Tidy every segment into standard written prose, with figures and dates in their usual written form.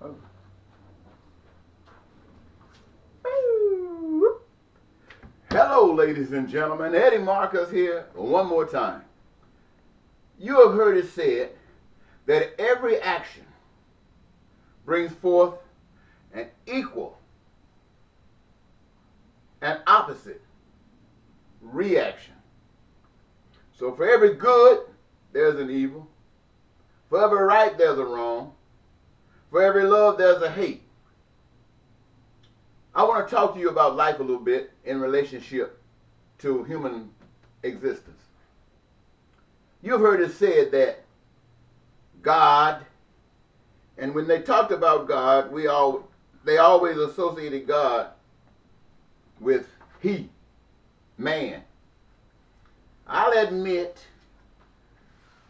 Oh. Hello, ladies and gentlemen. Eddie Marcus here one more time. You have heard it said that every action brings forth an equal and opposite reaction. So for every good, there's an evil. For every right, there's a wrong. For every love, there's a hate. I want to talk to you about life a little bit in relationship to human existence. You've heard it said that God, and when they talked about God, they always associated God with he, man. I'll admit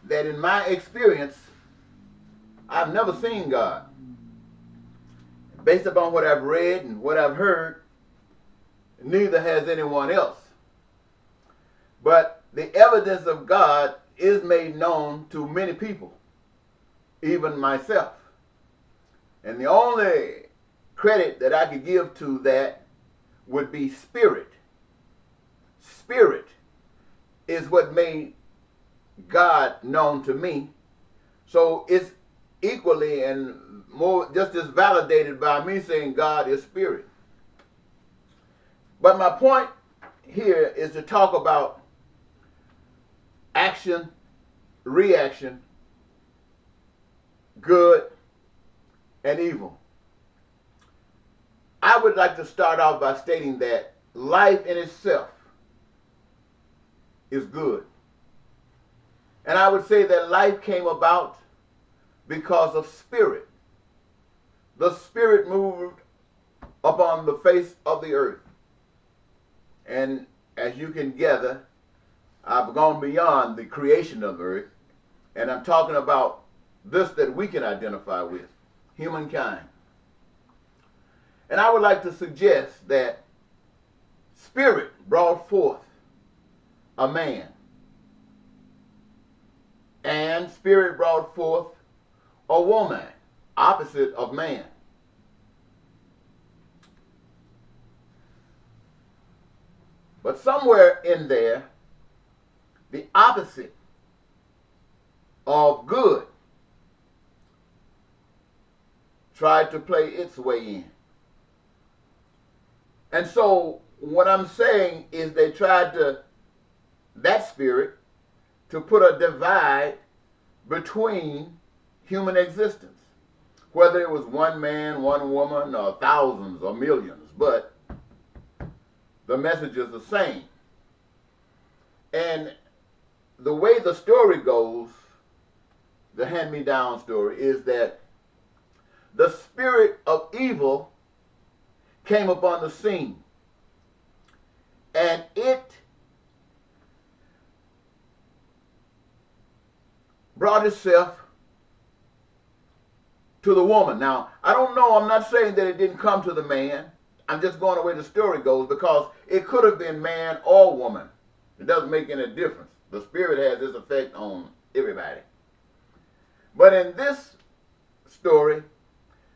that in my experience, I've never seen God. Based upon what I've read and what I've heard, neither has anyone else. But the evidence of God is made known to many people, even myself. And the only credit that I could give to that would be spirit. Spirit is what made God known to me. So it's equally and more just as validated by me saying God is spirit. But my point here is to talk about action, reaction, good and evil. I would like to start off by stating that life in itself is good. And I would say that life came about because of spirit. The spirit moved upon the face of the earth. And as you can gather, I've gone beyond the creation of the earth, and I'm talking about this that we can identify with, humankind. And I would like to suggest that spirit brought forth a man, and spirit brought forth a woman, opposite of man. But somewhere in there, the opposite of good tried to play its way in. And so what I'm saying is they tried to, that spirit, to put a divide between human existence. Whether it was one man, one woman, or thousands or millions, but the message is the same. And the way the story goes, the hand-me-down story, is that the spirit of evil came upon the scene. And it brought itself to the woman. Now, I don't know, I'm not saying that it didn't come to the man. I'm just going the way the story goes, because it could have been man or woman. It doesn't make any difference. The spirit has this effect on everybody. But in this story,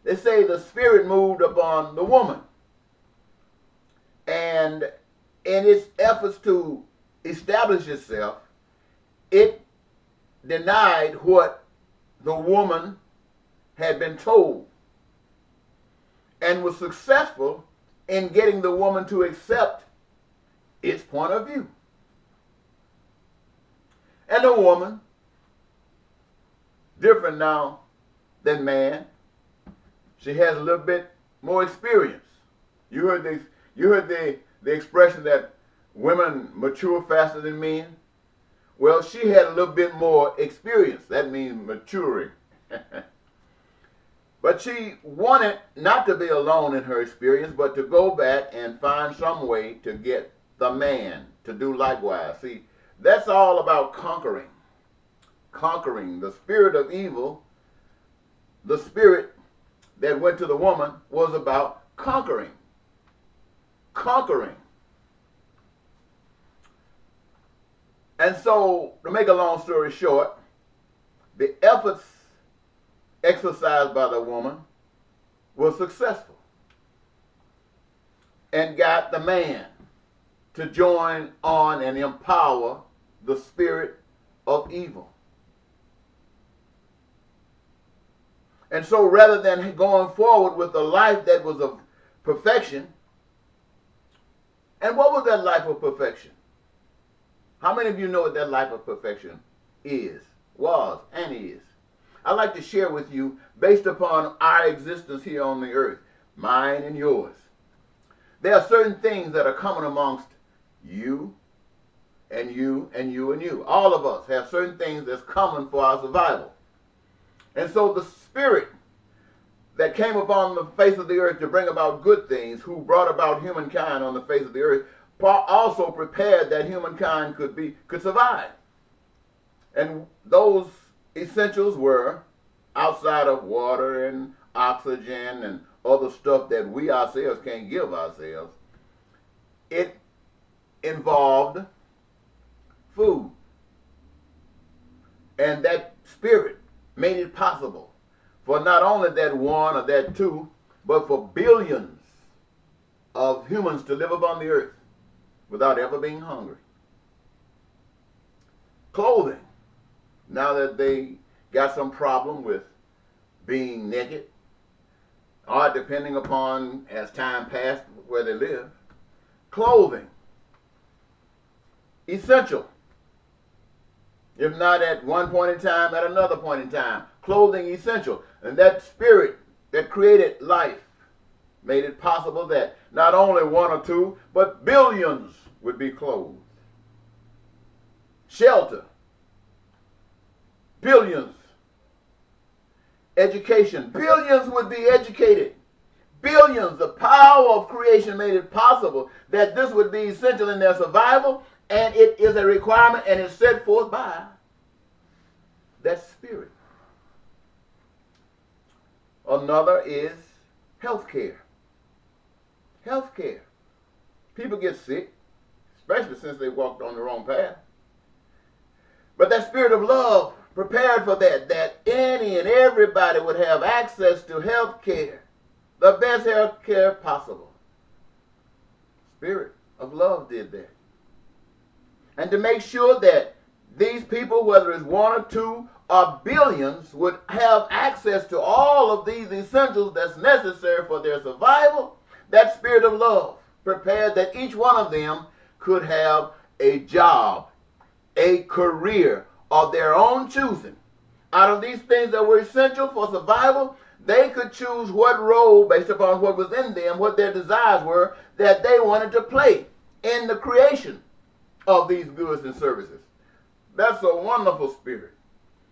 they say the spirit moved upon the woman. And in its efforts to establish itself, it denied what the woman had been told, and was successful in getting the woman to accept its point of view. And the woman, different now than man, she has a little bit more experience. You heard the expression that women mature faster than men. Well, she had a little bit more experience. That means maturing. But she wanted not to be alone in her experience, but to go back and find some way to get the man to do likewise. See, that's all about conquering. Conquering. The spirit of evil, the spirit that went to the woman, was about conquering. Conquering. And so, to make a long story short, the efforts exercised by the woman was successful and got the man to join on and empower the spirit of evil. And so rather than going forward with a life that was of perfection, and what was that life of perfection? How many of you know what that life of perfection is, was, and is? I'd like to share with you based upon our existence here on the earth, mine and yours. There are certain things that are common amongst you and you and you and you. All of us have certain things that's common for our survival. And so the spirit that came upon the face of the earth to bring about good things, who brought about humankind on the face of the earth, also prepared that humankind could survive. And those essentials were, outside of water and oxygen and other stuff that we ourselves can't give ourselves, it involved food. And that spirit made it possible for not only that one or that two, but for billions of humans to live upon the earth without ever being hungry. Clothing. Now that they got some problem with being naked, or depending upon, as time passed, where they live. Clothing. Essential. If not at one point in time, at another point in time. Clothing essential. And that spirit that created life made it possible that not only one or two, but billions would be clothed. Shelter. Billions. Education. Billions would be educated. Billions. The power of creation made it possible that this would be essential in their survival, and it is a requirement, and it's set forth by that spirit. Another is health care. Health care. People get sick, especially since they walked on the wrong path. But that spirit of love prepared for that any and everybody would have access to health care, the best health care possible. Spirit of love did that. And to make sure that these people, whether it's one or two or billions, would have access to all of these essentials that's necessary for their survival, that spirit of love prepared that each one of them could have a job, a career of their own choosing. Out of these things that were essential for survival, they could choose what role, based upon what was in them, what their desires were, that they wanted to play in the creation of these goods and services. That's a wonderful spirit.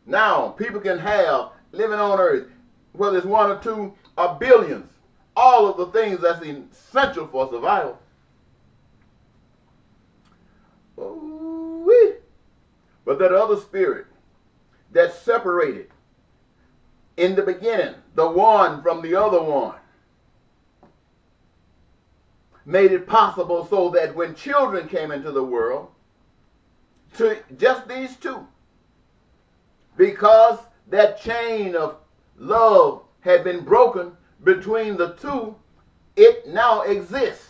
Now, people can have, living on earth, whether it's one or two or billions, all of the things that's essential for survival. Ooh-wee. But that other spirit that separated in the beginning the one from the other one made it possible so that when children came into the world, to just these two, because that chain of love had been broken between the two, it now exists.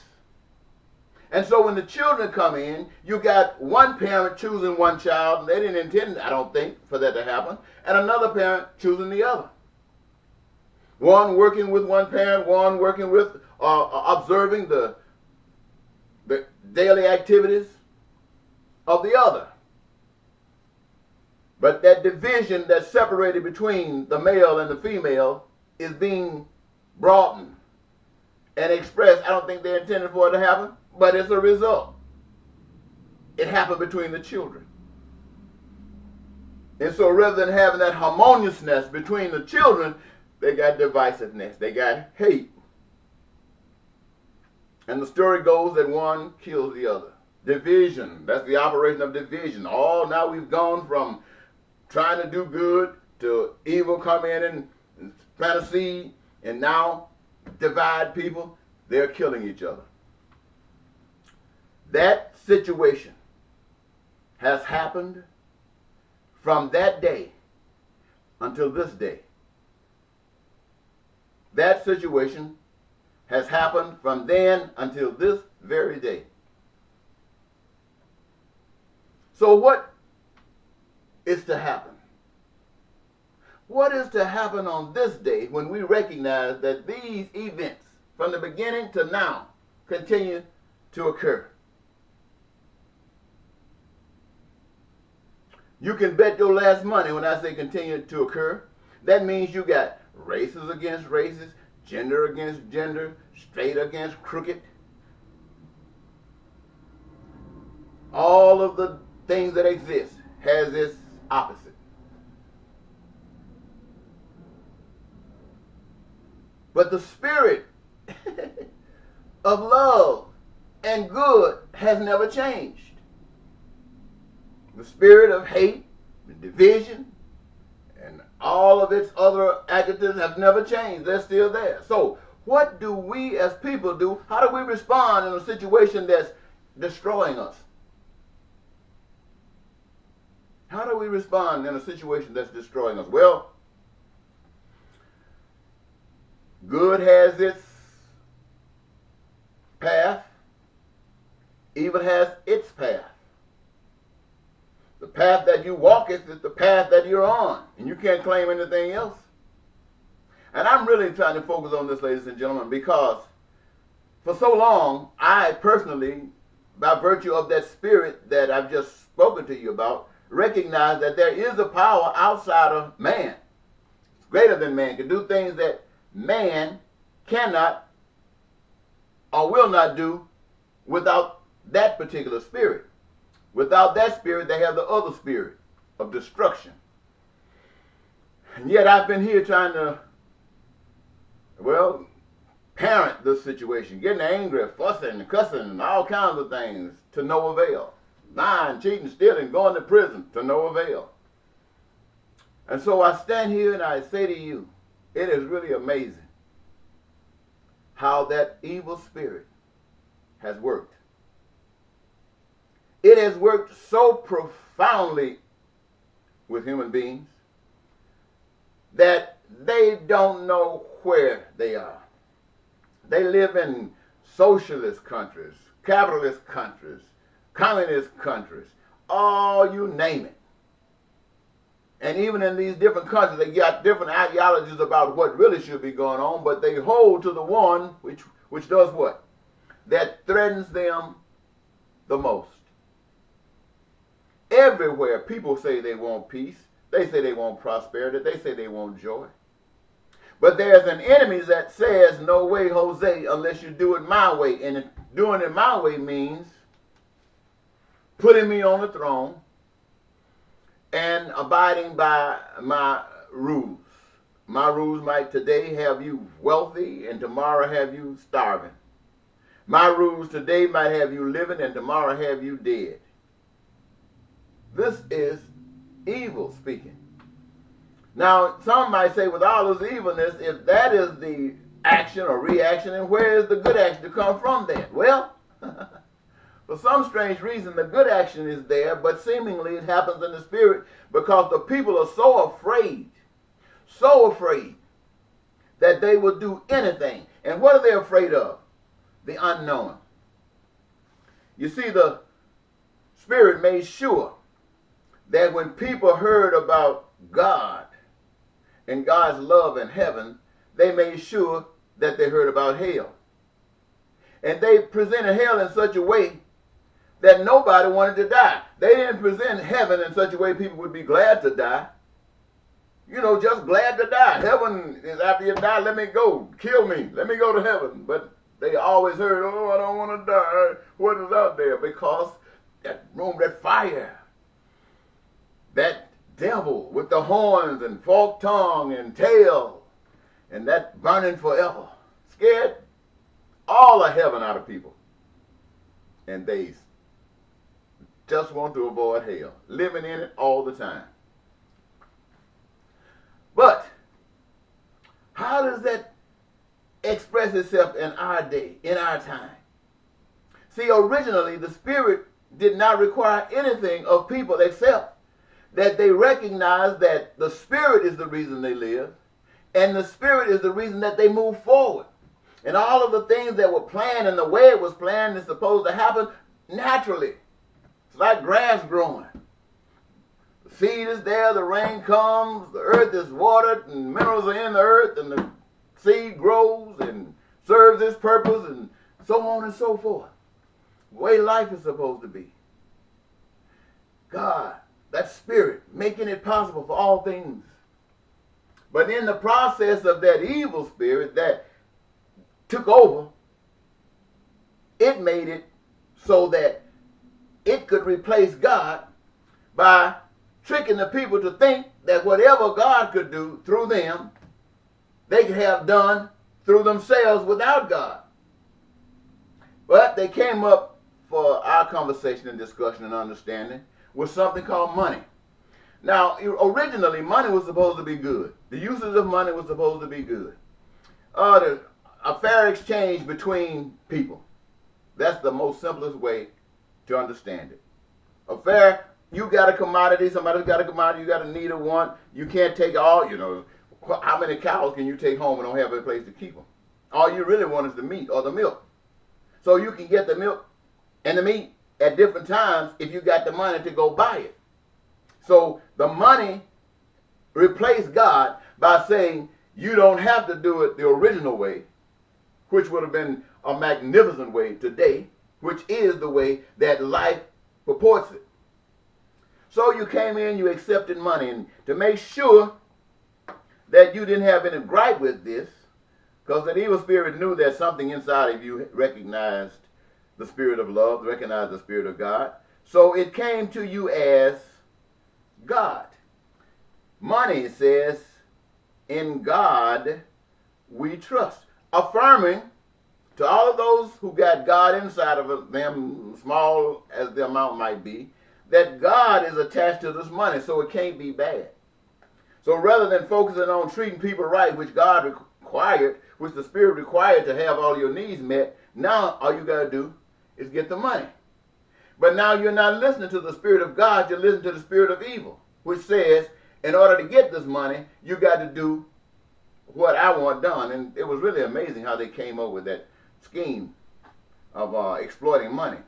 And so when the children come in, you got one parent choosing one child, and they didn't intend, I don't think, for that to happen, and another parent choosing the other. One working with one parent, one working with, observing the daily activities of the other. But that division that's separated between the male and the female is being broadened and expressed. I don't think they intended for it to happen, but it's a result. It happened between the children. And so rather than having that harmoniousness between the children, they got divisiveness. They got hate. And the story goes that one kills the other. Division. That's the operation of division. Now we've gone from trying to do good to evil come in and plant a seed and now divide people. They're killing each other. That situation has happened from that day until this day. That situation has happened from then until this very day. So what is to happen? What is to happen on this day when we recognize that these events from the beginning to now continue to occur? You can bet your last money when I say continue to occur. That means you got races against races, gender against gender, straight against crooked. All of the things that exist has its opposite. But the spirit of love and good has never changed. The spirit of hate and division and all of its other adjectives have never changed. They're still there. So what do we as people do? How do we respond in a situation that's destroying us? How do we respond in a situation that's destroying us? Well, good has its path. Evil has its path. The path that you walk is the path that you're on, and you can't claim anything else. And I'm really trying to focus on this, ladies and gentlemen, because for so long, I personally, by virtue of that spirit that I've just spoken to you about, recognize that there is a power outside of man. It's greater than man, can do things that man cannot or will not do without that particular spirit. Without that spirit, they have the other spirit of destruction. And yet I've been here trying to, well, parent this situation, getting angry, fussing, cussing, and all kinds of things to no avail. Lying, cheating, stealing, going to prison to no avail. And so I stand here and I say to you, it is really amazing how that evil spirit has worked. It has worked so profoundly with human beings that they don't know where they are. They live in socialist countries, capitalist countries, communist countries, you name it. And even in these different countries, they got different ideologies about what really should be going on, but they hold to the one which does what? That threatens them the most. Everywhere people say they want peace, they say they want prosperity, they say they want joy. But there's an enemy that says, no way, Jose, unless you do it my way. And doing it my way means putting me on the throne and abiding by my rules. My rules might today have you wealthy and tomorrow have you starving. My rules today might have you living and tomorrow have you dead. This is evil speaking. Now, some might say, with all this evilness, if that is the action or reaction, then where is the good action to come from then? Well, for some strange reason, the good action is there, but seemingly it happens in the spirit because the people are so afraid that they will do anything. And what are they afraid of? The unknown. You see, the spirit made sure that when people heard about God and God's love in heaven, they made sure that they heard about hell. And they presented hell in such a way that nobody wanted to die. They didn't present heaven in such a way people would be glad to die. You know, just glad to die. Heaven is after you die, let me go. Kill me. Let me go to heaven. But they always heard, oh, I don't want to die. What is out there? Because that room, that fire, that devil with the horns and forked tongue and tail and that burning forever scared all of heaven out of people. And they just want to avoid hell, living in it all the time. But how does that express itself in our day, in our time? See, originally the Spirit did not require anything of people except that they recognize that the Spirit is the reason they live, And the Spirit is the reason that they move forward. And all of the things that were planned and the way it was planned is supposed to happen naturally. It's like grass growing. The seed is there, the rain comes, the earth is watered, and minerals are in the earth, and the seed grows and serves its purpose, and so on and so forth. The way life is supposed to be. God, that Spirit, making it possible for all things. But in the process of that evil spirit that took over, it made it so that it could replace God by tricking the people to think that whatever God could do through them, they could have done through themselves without God. But they came up for our conversation and discussion and understanding with something called money. Now, originally, money was supposed to be good. The usage of money was supposed to be good. A fair exchange between people. That's the most simplest way to understand it. A fair, you got a commodity, somebody's got a commodity, you got a need of one. You can't take all, how many cows can you take home and don't have a place to keep them? All you really want is the meat or the milk. So you can get the milk and the meat at different times if you got the money to go buy it. So the money replaced God by saying you don't have to do it the original way, which would have been a magnificent way today, which is the way that life purports it. So you came in, you accepted money, and to make sure that you didn't have any gripe with this, because that evil spirit knew that something inside of you recognized the spirit of love, recognized the spirit of God. So it came to you as God. Money says, in God we trust. Affirming to all of those who got God inside of them, small as the amount might be, that God is attached to this money, so it can't be bad. So rather than focusing on treating people right, which God required, which the Spirit required to have all your needs met, now all you got to do is get the money. But now you're not listening to the Spirit of God, you're listening to the spirit of evil, which says, in order to get this money, you got to do what I want done. And it was really amazing how they came up with that scheme of exploiting money.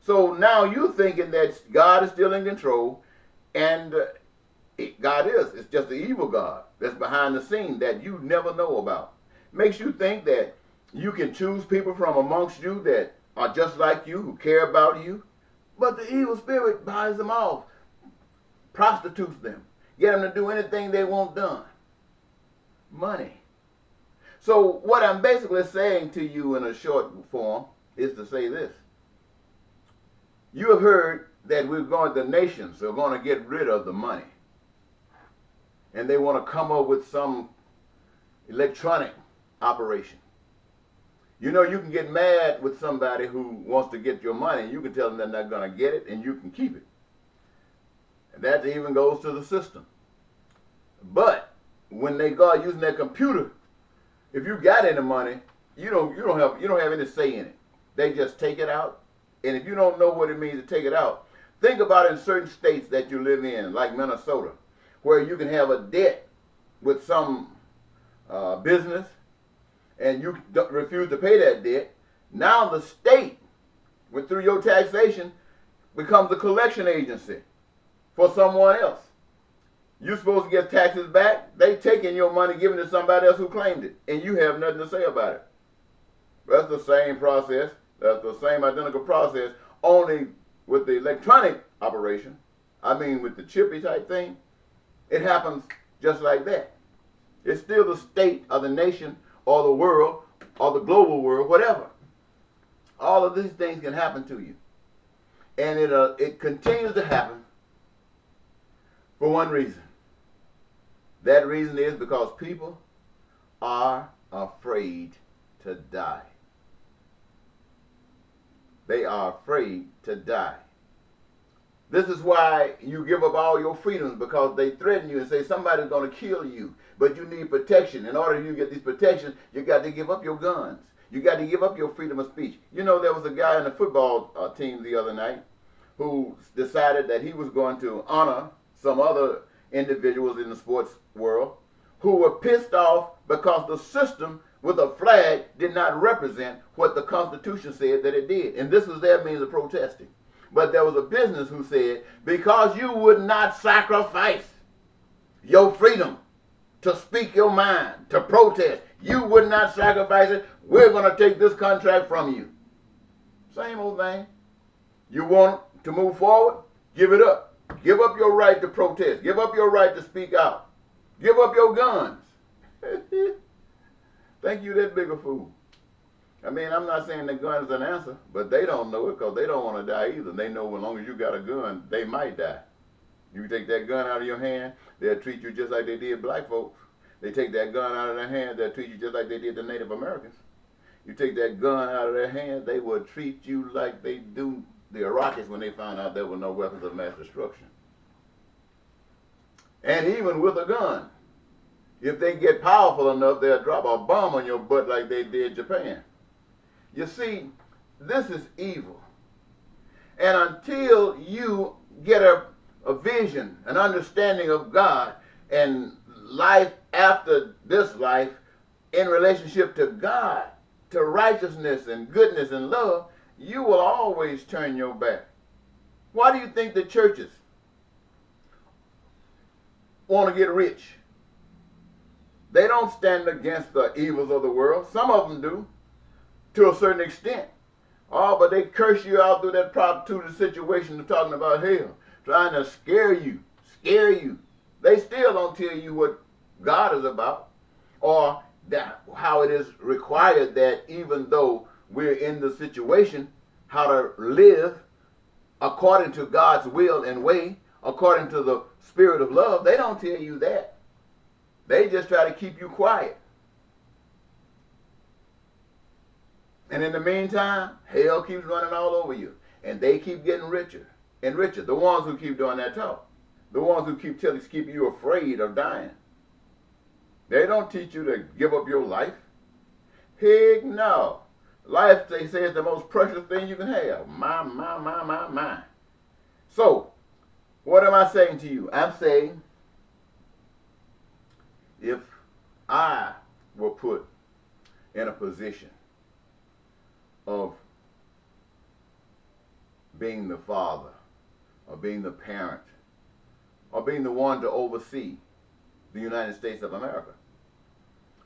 So now you're thinking that God is still in control, and God is. It's just the evil God that's behind the scene that you never know about. Makes you think that you can choose people from amongst you that are just like you, who care about you. But the evil spirit buys them off, prostitutes them, get them to do anything they want done. Money. So what I'm basically saying to you in a short form is to say this. You have heard that the nations are going to get rid of the money. And they want to come up with some electronic operation. You know, you can get mad with somebody who wants to get your money, and you can tell them they're not going to get it, and you can keep it. And that even goes to the system. But when they go out using their computer, if you got any money, you don't have any say in it. They just take it out. And if you don't know what it means to take it out, think about it in certain states that you live in, like Minnesota, where you can have a debt with some business, and you refuse to pay that debt. Now the state, through your taxation, becomes a collection agency for someone else. You're supposed to get taxes back. They taking your money, giving it to somebody else who claimed it, and you have nothing to say about it. That's the same process. That's the same identical process, only with the electronic operation. I mean, with the chippy type thing, it happens just like that. It's still the state or the nation or the world or the global world, whatever. All of these things can happen to you. And it continues to happen for one reason. That reason is because people are afraid to die. They are afraid to die. This is why you give up all your freedoms, because they threaten you and say somebody's going to kill you, but you need protection. In order to get these protections, you got to give up your guns. You got to give up your freedom of speech. You know, there was a guy in the football team the other night who decided that he was going to honor some other individuals in the sports world who were pissed off because the system with a flag did not represent what the Constitution said that it did. And this was their means of protesting. But there was a business who said, because you would not sacrifice your freedom to speak your mind, to protest, you would not sacrifice it, we're going to take this contract from you. Same old thing. You want to move forward? Give it up. Give up your right to protest. Give up your right to speak out. Give up your guns. Think you that big a fool. I mean, I'm not saying the gun is an answer, but they don't know it because they don't want to die either. They know as long as you got a gun, they might die. You take that gun out of your hand, they'll treat you just like they did black folks. They take that gun out of their hand, they'll treat you just like they did the Native Americans. You take that gun out of their hand, they will treat you like they do the Iraqis when they found out there were no weapons of mass destruction. And even with a gun, if they get powerful enough, they'll drop a bomb on your butt like they did Japan. You see, this is evil. And until you get a vision, an understanding of God and life after this life in relationship to God, to righteousness and goodness and love, you will always turn your back. Why do you think the churches want to get rich? They don't stand against the evils of the world. Some of them do, to a certain extent. Oh, but they curse you out through that prostituted situation of talking about hell, trying to scare you. They still don't tell you what God is about, or that how it is required that even though we're in the situation, how to live according to God's will and way, according to the spirit of love. They don't tell you that. They just try to keep you quiet. And in the meantime, hell keeps running all over you. And they keep getting richer and richer. The ones who keep doing that talk. The ones who keep keeping you afraid of dying. They don't teach you to give up your life. Heck no. Life, they say, is the most precious thing you can have. My. So, what am I saying to you? I'm saying, if I were put in a position of being the father, or being the parent, or being the one to oversee the United States of America,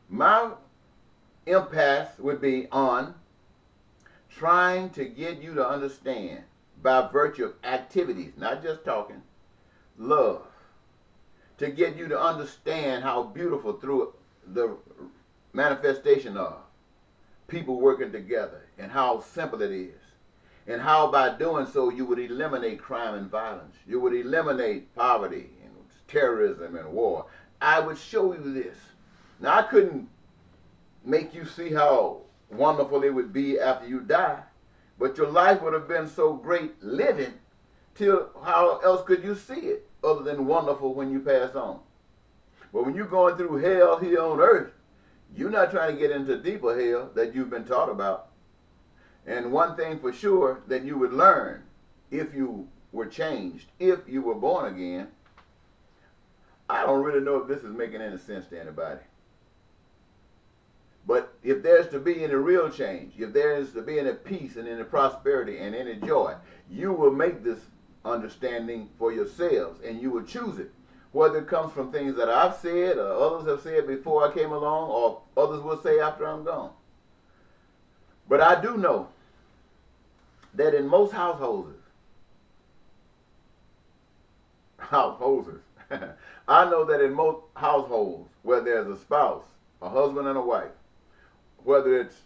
my impasse would be on trying to get you to understand, by virtue of activities, not just talking, love, to get you to understand how beautiful through the manifestation of people working together, and how simple it is, and how by doing so you would eliminate crime and violence, you would eliminate poverty and terrorism and war. I would show you this. Now, I couldn't make you see how wonderful it would be after you die, but your life would have been so great living, till how else could you see it other than wonderful when you pass on? But when you're going through hell here on earth, you're not trying to get into deeper hell that you've been taught about. And one thing for sure that you would learn, if you were changed, if you were born again, I don't really know if this is making any sense to anybody. But if there's to be any real change, if there is to be any peace and any prosperity and any joy, you will make this understanding for yourselves, and you will choose it. Whether it comes from things that I've said or others have said before I came along, or others will say after I'm gone. But I do know that in most households, I know that in most households where there's a spouse, a husband and a wife, whether it's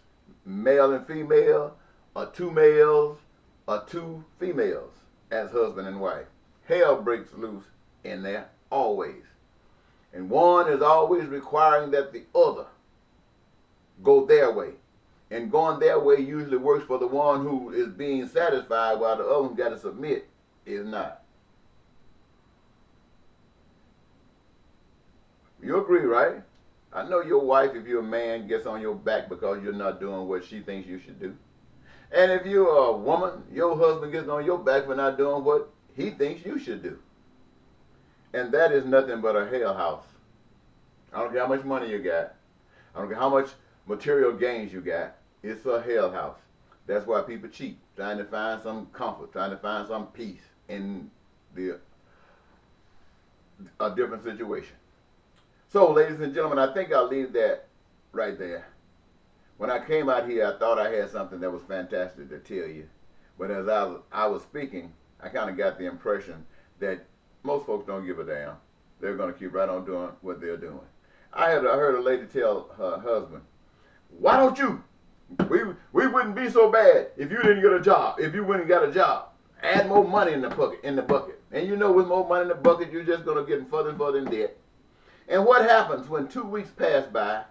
male and female, or two males, or two females as husband and wife, hell breaks loose in there always. And one is always requiring that the other go their way. And going their way usually works for the one who is being satisfied, while the other one got to submit is not. You agree, right? I know your wife, if you're a man, gets on your back because you're not doing what she thinks you should do. And if you're a woman, your husband gets on your back for not doing what he thinks you should do. And that is nothing but a hell house. I don't care how much money you got. I don't care how much material gains you got. It's a hell house. That's why people cheat, trying to find some comfort, trying to find some peace in a different situation. So, ladies and gentlemen, I think I'll leave that right there. When I came out here, I thought I had something that was fantastic to tell you. But as I was speaking, I kind of got the impression that most folks don't give a damn. They're going to keep right on doing what they're doing. I heard a lady tell her husband, "Why don't you? We wouldn't be so bad if you didn't get a job. If you wouldn't got a job, add more money in the bucket. And you know, with more money in the bucket, you're just going to get further and further in debt." And what happens when 2 weeks pass by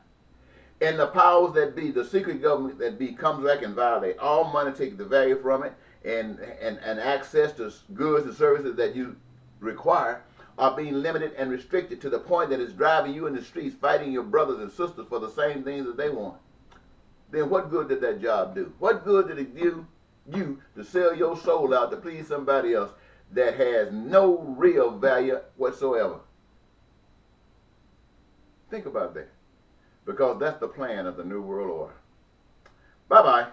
and the powers that be, the secret government that be, comes back and violate all money, take the value from it, and access to goods and services that you require are being limited and restricted to the point that it's driving you in the streets fighting your brothers and sisters for the same things that they want? Then what good did that job do? What good did it do you to sell your soul out to please somebody else that has no real value whatsoever? Think about that. Because that's the plan of the New World Order. Bye-bye.